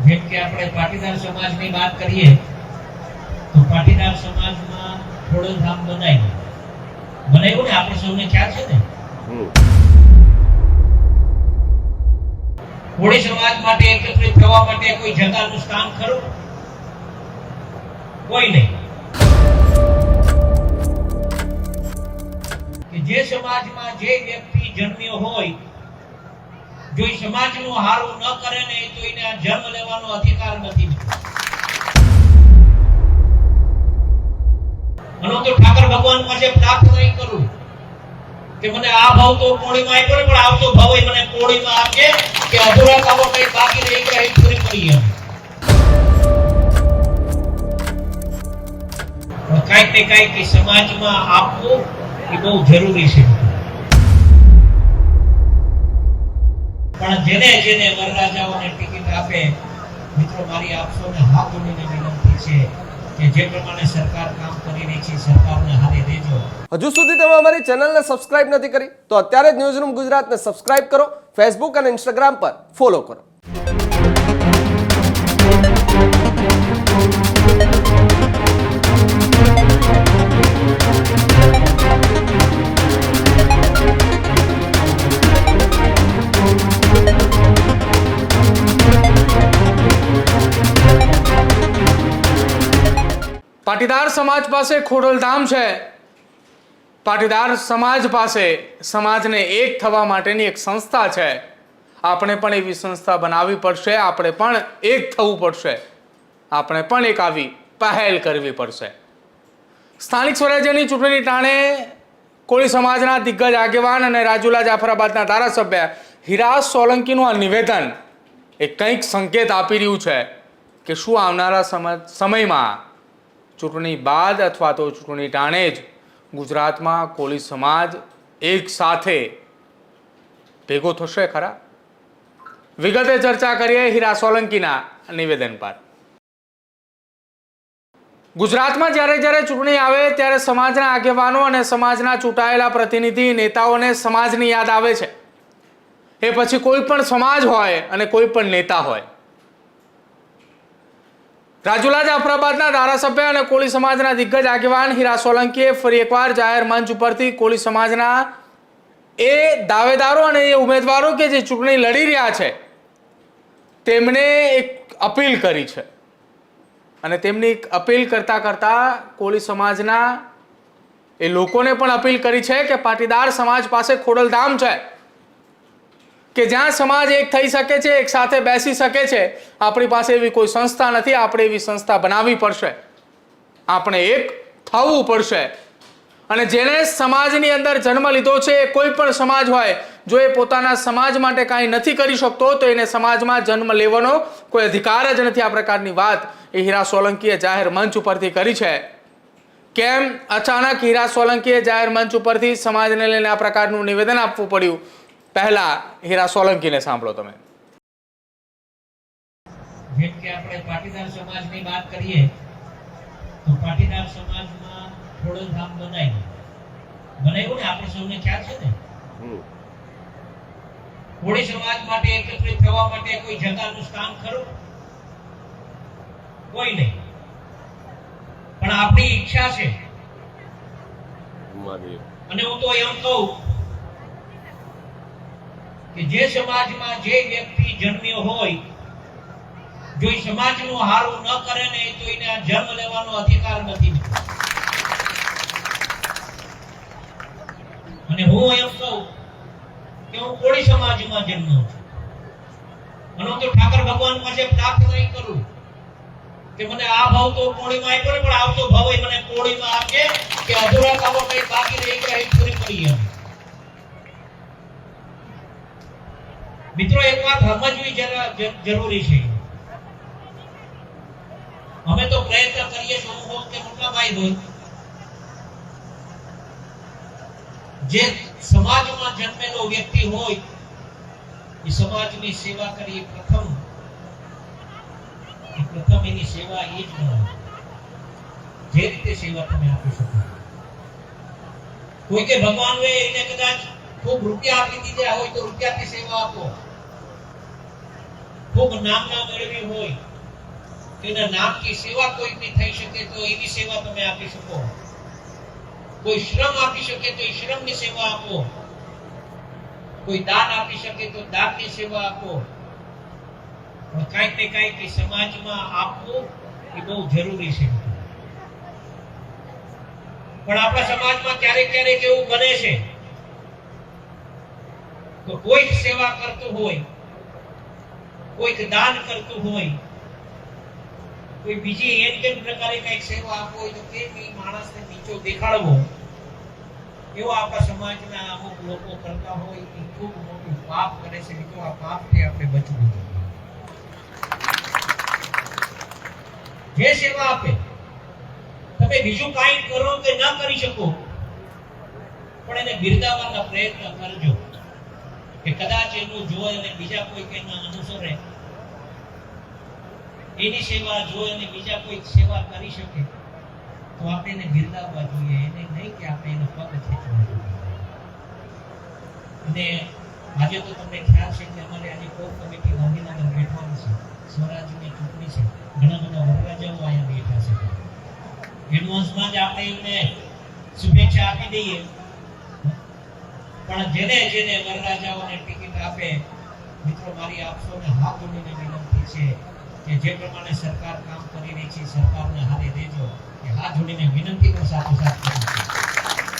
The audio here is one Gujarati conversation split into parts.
જેમ કે આપણે પાટીદાર સમાજની વાત કરીએ તો પાટીદાર સમાજમાં ખોડલધામ બનાવ્યું ને આપણે સૌને ખ્યાલ છે ને કોળી સમાજ માટે એકત્રિત થવા માટે કોઈ જગાનું સ્થાન ખરું? કોઈ નહીં. કે જે સમાજમાં જે વ્યક્તિ જન્મ્યો હોય, જો એ સમાજનું હારું ન કરે ને તો એને આ જન્મ લેવાનો અધિકાર નથી. અને તો ઠાકર ભગવાન પાસે પ્રાર્થના કરું કે મને આ ભાવ તો કોળીમાં આપ્યો ને, પણ આવતો ભાવ મને કોળીમાં આપજે કે અધૂરા કામો કઈ બાકી રહી ગયા એ પૂરી કરી એમ. પણ કાંઈક ને કાંઈક સમાજમાં આપવું એ બહુ જરૂરી છે. પણ જેને જેને વરરાજાઓને ટિકિટ આપે, મિત્રો મારી આપ સૌને હાથ જોડીને વિનંતી છે કે જે પ્રમાણે સરકાર કામ કરી રહી છે, સરકારને હારે દેજો. હજુ સુધી તમે અમારી ચેનલને સબસ્ક્રાઇબ નથી કરી તો અત્યારે જ ન્યૂઝરૂમ ગુજરાતને સબસ્ક્રાઇબ કરો, ફેસબુક અને ઇન્સ્ટાગ્રામ પર ફોલો કરો. પાટીદાર સમાજ પાસે ખોડલધામ છે. પાટીદાર સમાજ પાસે સમાજને એક થવા માટેની એક સંસ્થા છે. આપણે પણ એવી સંસ્થા બનાવવી પડશે, આપણે પણ એક થવું પડશે, આપણે પણ એક આવી પહેલ કરવી પડશે. સ્થાનિક સ્વરાજ્યની ચૂંટણી ટાણે કોળી સમાજના દિગ્ગજ આગેવાન અને રાજુલા જાફરાબાદના ધારાસભ્ય હિરાસ સોલંકીનું આ નિવેદન એ કંઈક સંકેત આપી રહ્યું છે કે શું આવનારા સમયમાં ચૂંટણી બાદ અથવા તો ચૂંટણી ટાણે જ ગુજરાતમાં કોળી સમાજ એક સાથે ભેગો થશે ખરા? વિગતે ચર્ચા કરીએ હિરા સોલંકીના નિવેદન પર. ગુજરાતમાં જ્યારે જ્યારે ચૂંટણી આવે ત્યારે સમાજના આગેવાનો અને સમાજના ચૂંટાયેલા પ્રતિનિધિ નેતાઓને સમાજની યાદ આવે છે. એ પછી કોઈ પણ સમાજ હોય અને કોઈ પણ નેતા હોય. રાજુલા જાફરાબાદના ધારાસભ્ય અને કોળી સમાજના દિગ્ગજ આગેવાન હિરા સોલંકીએ ફરી એકવાર જાહેર મંચ ઉપરથી કોળી સમાજના એ દાવેદારો અને એ ઉમેદવારો કે જે ચૂંટણી લડી રહ્યા છે તેમને એક અપીલ કરી છે. અને તેમની અપીલ કરતા કોળી સમાજના એ લોકોને પણ અપીલ કરી છે કે પાટીદાર સમાજ પાસે ખોડલધામ છે કે જ્યાં સમાજ એક થઈ શકે છે, એક સાથે બેસી શકે છે. આપણી પાસે એવી કોઈ સંસ્થા નથી, આપણે એવી સંસ્થા બનાવવી પડશે, આપણે એક થવું પડશે. અને જેને સમાજની અંદર જન્મ લીધો છે, કોઈ પણ સમાજ હોય, જો એ પોતાના સમાજ માટે કાંઈ નથી કરી શકતો તો એને સમાજમાં જન્મ લેવાનો કોઈ અધિકાર જ નથી. આ પ્રકારની વાત એ હિરા સોલંકીએ જાહેર મંચ ઉપરથી કરી છે. કેમ અચાનક હિરા સોલંકીએ જાહેર મંચ ઉપરથી સમાજને લઈને આ પ્રકારનું નિવેદન આપવું પડ્યું? પહેલા હિરા સોલંકીને સાંભળો તમે. જેમ કે આપણે પાટીદાર સમાજની વાત કરીએ તો પાટીદાર સમાજમાં ખોડલધામ બનાવ્યું ને આપણે સૌને ખ્યાલ છે ને. કોળી સમાજ માટે એકત્રિત થવા માટે કોઈ જગાનું સ્થાન ખરું? કોઈ નહીં. પણ આપણી ઈચ્છા છે અને હું તો એમ કહું કે જે સમાજમાં જે વ્યક્તિ જન્મ્યો હોય, જો એ સમાજનું હારું ન કરે ને તો એને આ જન્મ લેવાનો અધિકાર નથી. અને હું એમ કહું કે હું કોળી સમાજમાં જન્મ્યો છું અને હું તો ઠાકર ભગવાન પાસે પ્રાર્થના કરું કે મને આ ભાવ તો કોળીમાં આપ્યો ને, પણ આવતો ભાવ મને કોળીમાં આપજે કે અધૂરા કામો કઈ બાકી રહી ગયા એ પૂરી કરી એમ. મિત્રો એક વાત સમજવી જરૂરી છે. અમે તો પ્રયત્ન કરીએ છીએ, હું હોઉં કે મોટા ભાઈ હોય, જે સમાજમાં જન્મેલો વ્યક્તિ હોય એ સમાજની સેવા કરી પ્રથમ એની સેવા એ જ ગણાય. જે રીતે સેવા તમે આપી શકો. કોઈ કે ભગવાન હોય એને કદાચ ખૂબ રૂપિયા આપી દીધા હોય તો રૂપિયાથી સેવા આપો. ખૂબ નામના મેળવી હોય તેના નામની સેવા કોઈની થઈ શકે તો એવી સેવા તમે આપી શકો. કોઈ શ્રમ આપી શકે તો એ શ્રમની સેવા આપો. કોઈ દાન આપી શકે તો દાનની સેવા આપો. પણ કાંઈક ને કાંઈક સમાજમાં આપવું એ બહુ જરૂરી છે. પણ આપણા સમાજમાં ક્યારેક ક્યારેક એવું બને છે તો કોઈક સેવા કરતું હોય, કોઈક દાન કરતું હોય, કોઈ બીજી એન પ્રકારે કઈક સેવા આપો હોય તો કેમ એ માણસને નીચો દેખાડવો, એવો આપણા સમાજના અમુક લોકો કરતા હોય એ ખૂબ મોટું પાપ કરે છે. મિત્રો, આ પાપથી આપણે બચવું જોઈએ. જે સેવા આપે તમે બીજું કાંઈ કરો કે ન કરી શકો પણ એને બિરદાવવાના પ્રયત્ન કરજો કે કદાચ એનું જોઈ અને બીજા કોઈ એના અનુસરે, એની સેવા જોઈ અને બીજા કોઈ સેવા કરી શકે તો આપણે એને બિરદાવવા જોઈએ. એને નહીં કે આપણે એનો પગ ખેંચવા જોઈએ. અને આજે તો તમને ખ્યાલ છે કે અમારે આજે કોર કમિટી ગાંધીનગર બેઠવાનું છે. સ્વરાજની ચૂંટણી છે. ઘણા બધા વરરાજાઓ અહીંયા બેઠા છે. એડવાન્સમાં જ આપણે એમને શુભેચ્છા આપી દઈએ. પણ જેને જેને વરરાજાઓને ટિકિટ આપે, મિત્રો, મારી આપ સૌને હાથ જોડીને વિનંતી છે કે જે પ્રમાણે સરકાર કામ કરી રહી છે સરકારને હારે દેજો. કે હાથ જોડીને વિનંતી પણ સાથોસાથ કરું છું.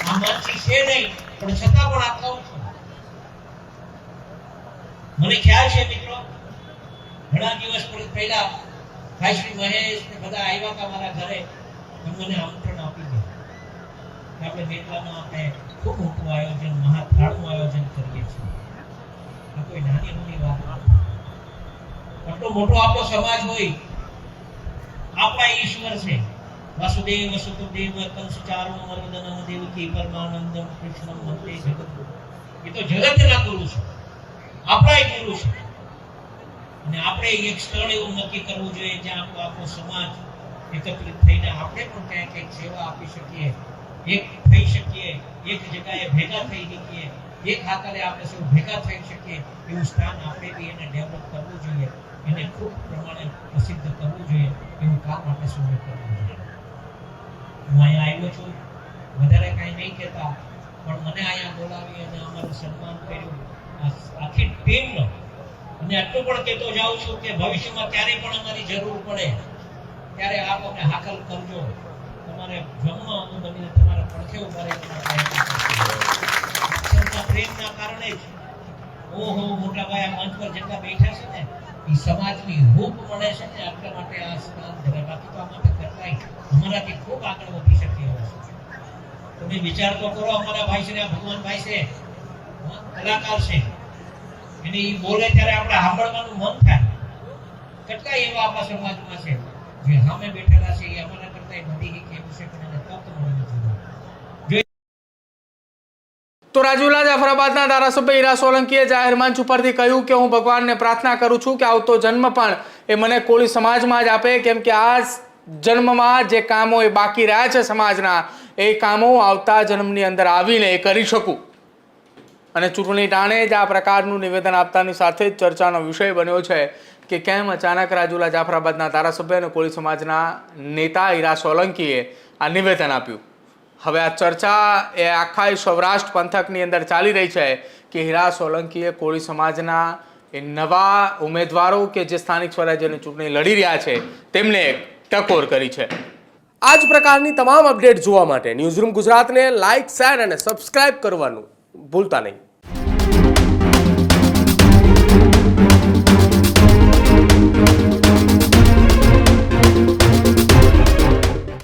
આ મંચ છે નહીં પણ છતાં પણ આ કહું છું. મને ખ્યાલ છે મિત્રો, ઘણા દિવસ પહેલા ભાઈ શ્રી મહેશ ને બધા આવ્યા હતા મારા ઘરે. મને આમંત્રણ આપી દીધું. આપણે મેઘલામાં આપણે ખૂબ મોટું આયોજન, મહાથાળનું આયોજન કરીએ છીએ. આ કોઈ નાની નાની વાત નથી. આટલો મોટો આપણો સમાજ હોય, આપણા ઈશ્વર છે. વાસુદેવ વસુદેવ કંસચારો મર્દનમ દેવકી પરમાનંદમ કૃષ્ણમ વંદે જગત. એ તો જગતના ગુરુ છે, આપણા ગુરુ છે. અને આપણે એક સ્થળ એવું નક્કી કરવું જોઈએ જ્યાં આપણો આખો સમાજ એકત્રિત થઈને આપણે પણ ક્યાંક કંઈક સેવા આપી શકીએ, એક થઈ શકીએ, એક જગ્યાએ ભેગા થઈ શકીએ, એક હાથે આપણે સૌ ભેગા થઈ શકીએ. એવું સ્થાન આપણે બી એને ડેવલપ કરવું જોઈએ, એને ખૂબ પ્રમાણે પ્રસિદ્ધ કરવું જોઈએ. એવું કામ આપણે સૌએ કરવું જોઈએ. હું અહીંયા આવ્યો છું, વધારે કાંઈ નહીં કહેતા, પણ મને અહીંયા બોલાવી અને અમારું સન્માન કર્યું આખી ટીમનો. અને આટલું પણ કહેતો જાઉં છું કે ભવિષ્યમાં ક્યારેય પણ અમારી જરૂર પડે ત્યારે આપ અમને હાકલ કરજો. તમારે જમવા હું બનીને તમારા પડખે ઉભા રહેવાના પ્રયત્ન કરજો. પ્રેમના કારણે જ ઓહો મોટા ભાઈ આ મંચ પર જેટલા બેઠા છે ને એ સમાજની હૂંફ મળે છે ને, આપણા માટે આ સ્થાન ધરે. બાકી તો આમાં કરતાય અમારાથી ખૂબ આગળ વધી શકીએ છે. તમે વિચાર તો કરો, અમારા ભાઈ છે ને, ભગવાન ભાઈ છે, કલાકાર છે, એને એ બોલે ત્યારે આપણે સાંભળવાનું મન થાય. કેટલા એવા આપણા સમાજમાં છે જે સામે બેઠેલા છે, એ અમારા કરતા બધી કેવું છે પણ એને તક મળી નથી. તો રાજુલા જાફરાબાદના ધારાસભ્ય હીરા સોલંકીએ જાહેર મંચ ઉપરથી કહ્યું કે હું ભગવાનને પ્રાર્થના કરું છું કે આવતો જન્મ પણ એ મને કોળી સમાજમાં જ આપે, કેમ કે આ જન્મમાં જે કામો એ બાકી રહ્યા છે સમાજના, એ કામો આવતા જન્મની અંદર આવીને એ કરી શકું. અને ચૂંટણી ટાણે જ આ પ્રકારનું નિવેદન આપતાની સાથે જ ચર્ચાનો વિષય બન્યો છે કે કેમ અચાનક રાજુલા જાફરાબાદના ધારાસભ્ય અને કોળી સમાજના નેતા હીરા સોલંકીએ આ નિવેદન આપ્યું. હવે આ ચર્ચા એ આખા સૌરાષ્ટ્ર પંથકની અંદર ચાલી રહી છે કે હીરા સોલંકીએ કોળી સમાજના એ નવા ઉમેદવારો કે જે સ્થાનિક સ્વરાજ્યની ચૂંટણી લડી રહ્યા છે તેમને ટકોર કરી છે. આ જ પ્રકારની તમામ અપડેટ જોવા માટે ન્યૂઝરૂમ ગુજરાતને લાઇક, શેર અને સબસ્ક્રાઇબ કરવાનું ભૂલતા નહીં.